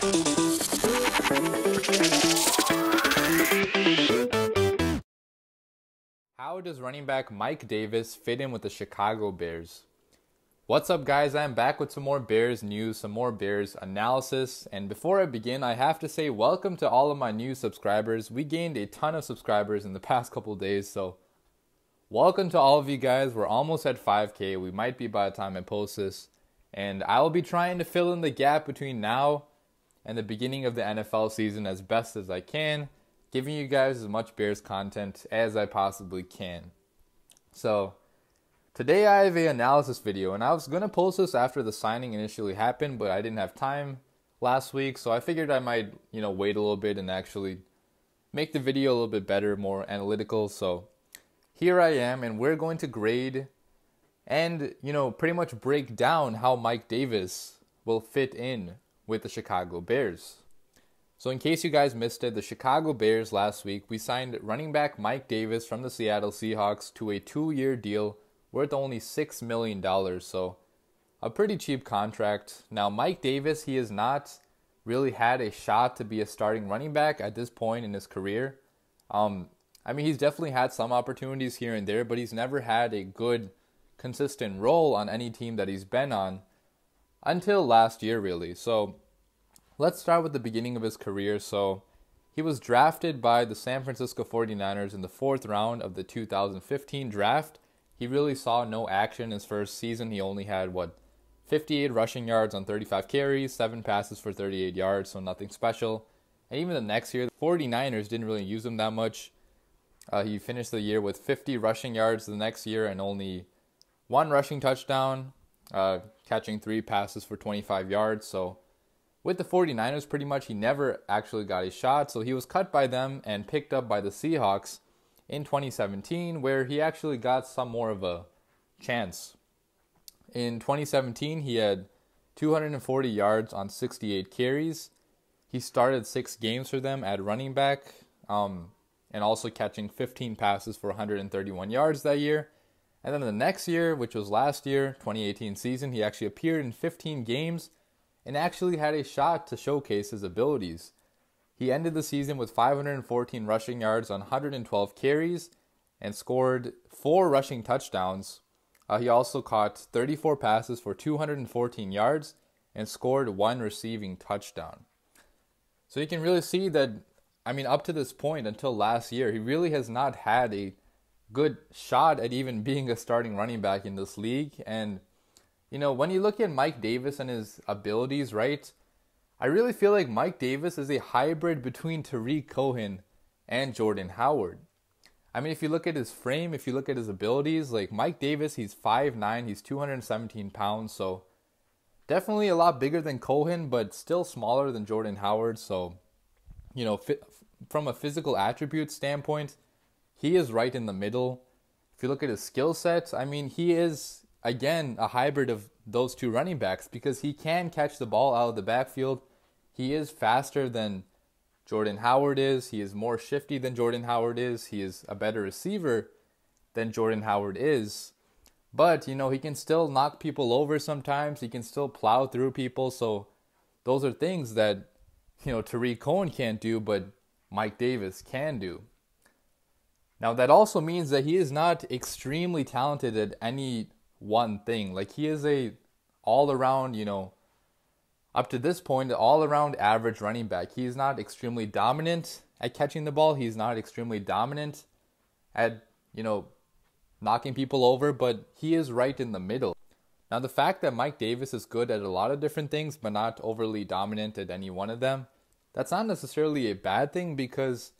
How does running back Mike Davis fit in with the Chicago Bears? What's up, guys? I'm back with some more Bears news, some more Bears analysis. And before I begin, I have to say welcome to all of my new subscribers. We gained a ton of subscribers in the past couple days, so welcome to all of you guys. We're almost at 5K. We might be by the time I post this. And I'll be trying to fill in the gap between now and the beginning of the NFL season as best as I can, giving you guys as much Bears content as I possibly can. So today I have an analysis video, and I was going to post this after the signing initially happened, but I didn't have time last week, so I figured I might, wait a little bit and actually make the video a little bit better, more analytical. So here I am, and we're going to grade and, pretty much break down how Mike Davis will fit in with the Chicago Bears. So in case you guys missed it, the Chicago Bears last week, we signed running back Mike Davis from the Seattle Seahawks to a 2-year deal worth only $6 million, so a pretty cheap contract. Now, Mike Davis, he has not really had a shot to be a starting running back at this point in his career. He's definitely had some opportunities here and there, but he's never had a good, consistent role on any team that he's been on until last year, really. So let's start with the beginning of his career. So he was drafted by the San Francisco 49ers in the 4th round of the 2015 draft. He really saw no action his first season. He only had, 58 rushing yards on 35 carries, 7 passes for 38 yards, so nothing special. And even the next year, the 49ers didn't really use him that much. He finished the year with 50 rushing yards the next year and only 1 rushing touchdown, catching 3 passes for 25 yards. So with the 49ers, pretty much he never actually got a shot. So he was cut by them and picked up by the Seahawks in 2017, where he actually got some more of a chance. In 2017, he had 240 yards on 68 carries. He started 6 games for them at running back, and also catching 15 passes for 131 yards that year. And then the next year, which was last year, 2018 season, he actually appeared in 15 games and actually had a shot to showcase his abilities. He ended the season with 514 rushing yards on 112 carries and scored 4 rushing touchdowns. He also caught 34 passes for 214 yards and scored 1 receiving touchdown. So you can really see that, up to this point until last year, he really has not had a good shot at even being a starting running back in this league. And, when you look at Mike Davis and his abilities, right, I really feel like Mike Davis is a hybrid between Tariq Cohen and Jordan Howard. If you look at his frame, if you look at his abilities, like Mike Davis, he's 5'9", he's 217 pounds, so definitely a lot bigger than Cohen, but still smaller than Jordan Howard. So, from a physical attribute standpoint, he is right in the middle. If you look at his skill set, he is, again, a hybrid of those two running backs because he can catch the ball out of the backfield. He is faster than Jordan Howard is. He is more shifty than Jordan Howard is. He is a better receiver than Jordan Howard is. But, he can still knock people over sometimes. He can still plow through people. So those are things that, Tariq Cohen can't do, but Mike Davis can do. Now, that also means that he is not extremely talented at any one thing. Like, he is a all-around, up to this point, all-around average running back. He's not extremely dominant at catching the ball. He's not extremely dominant at, knocking people over, but he is right in the middle. Now, the fact that Mike Davis is good at a lot of different things, but not overly dominant at any one of them, that's not necessarily a bad thing because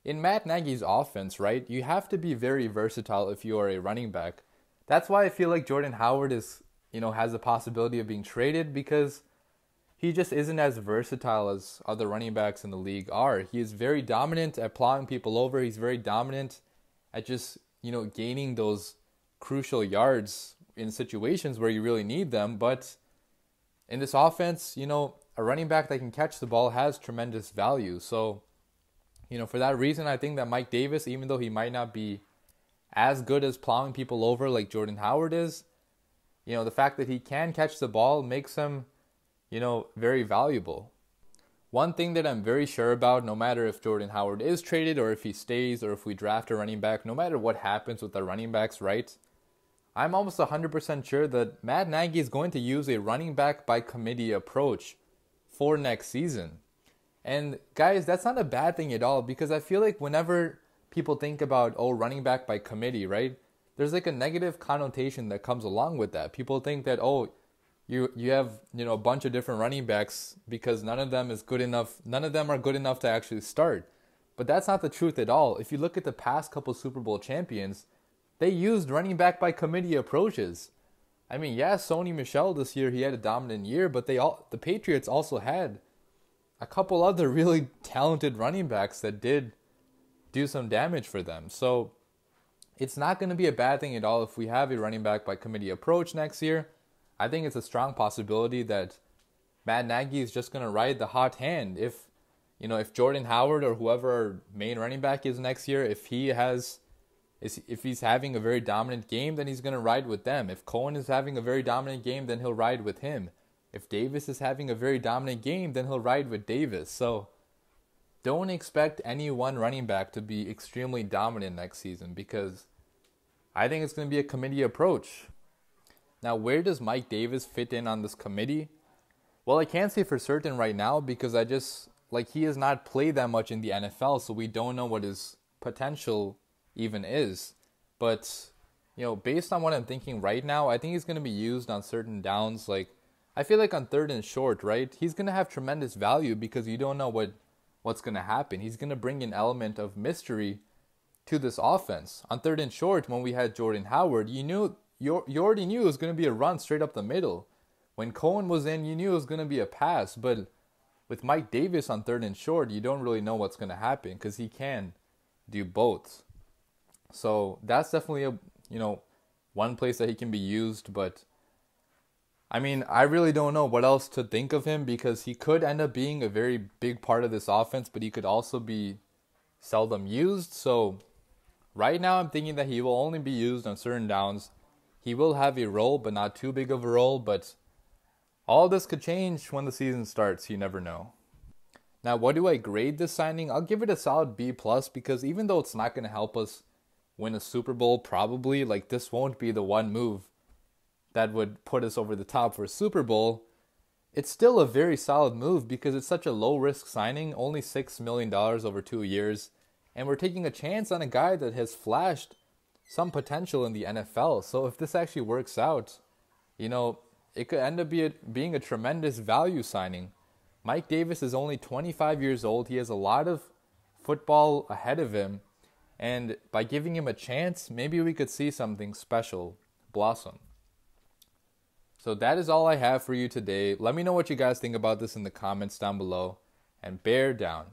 in Matt Nagy's offense, right, you have to be very versatile if you are a running back. That's why I feel like Jordan Howard is, has the possibility of being traded because he just isn't as versatile as other running backs in the league are. He is very dominant at plowing people over. He's very dominant at just, gaining those crucial yards in situations where you really need them. But in this offense, a running back that can catch the ball has tremendous value. So, for that reason, I think that Mike Davis, even though he might not be as good as plowing people over like Jordan Howard is, the fact that he can catch the ball makes him, very valuable. one thing that I'm very sure about, no matter if Jordan Howard is traded or if he stays or if we draft a running back, no matter what happens with the running backs, right? I'm almost 100% sure that Matt Nagy is going to use a running back by committee approach for next season. And guys, that's not a bad thing at all, because I feel like whenever people think about, running back by committee, right? There's like a negative connotation that comes along with that. People think that, you have, a bunch of different running backs because none of them are good enough to actually start. But that's not the truth at all. If you look at the past couple Super Bowl champions, they used running back by committee approaches. I mean, yeah, Sony Michel this year, he had a dominant year, but the Patriots also had a couple other really talented running backs that did do some damage for them. So it's not going to be a bad thing at all if we have a running back by committee approach next year. I think it's a strong possibility that Matt Nagy is just going to ride the hot hand. If Jordan Howard or whoever our main running back is next year, if he's having a very dominant game, then he's going to ride with them. If Cohen is having a very dominant game, then he'll ride with him. If Davis is having a very dominant game, then he'll ride with Davis. So don't expect any one running back to be extremely dominant next season, because I think it's going to be a committee approach. Now, where does Mike Davis fit in on this committee? Well, I can't say for certain right now, because he has not played that much in the NFL, so we don't know what his potential even is. But, based on what I'm thinking right now, I think he's going to be used on certain downs. Like, I feel like on 3rd and short, right, he's going to have tremendous value because you don't know what's going to happen. He's going to bring an element of mystery to this offense. On 3rd and short, when we had Jordan Howard, you already knew it was going to be a run straight up the middle. When Cohen was in, you knew it was going to be a pass. But with Mike Davis on 3rd and short, you don't really know what's going to happen because he can do both. So that's definitely one place that he can be used. But I mean, I really don't know what else to think of him, because he could end up being a very big part of this offense, but he could also be seldom used. So right now I'm thinking that he will only be used on certain downs. He will have a role, but not too big of a role. But all this could change when the season starts. You never know. Now, what do I grade this signing? I'll give it a solid B+, because even though it's not going to help us win a Super Bowl, probably, this won't be the one move that would put us over the top for a Super Bowl, it's still a very solid move because it's such a low-risk signing, only $6 million over 2 years, and we're taking a chance on a guy that has flashed some potential in the NFL. So if this actually works out, it could end up being a tremendous value signing. Mike Davis is only 25 years old. He has a lot of football ahead of him, and by giving him a chance, maybe we could see something special blossom. So that is all I have for you today. Let me know what you guys think about this in the comments down below, and bear down.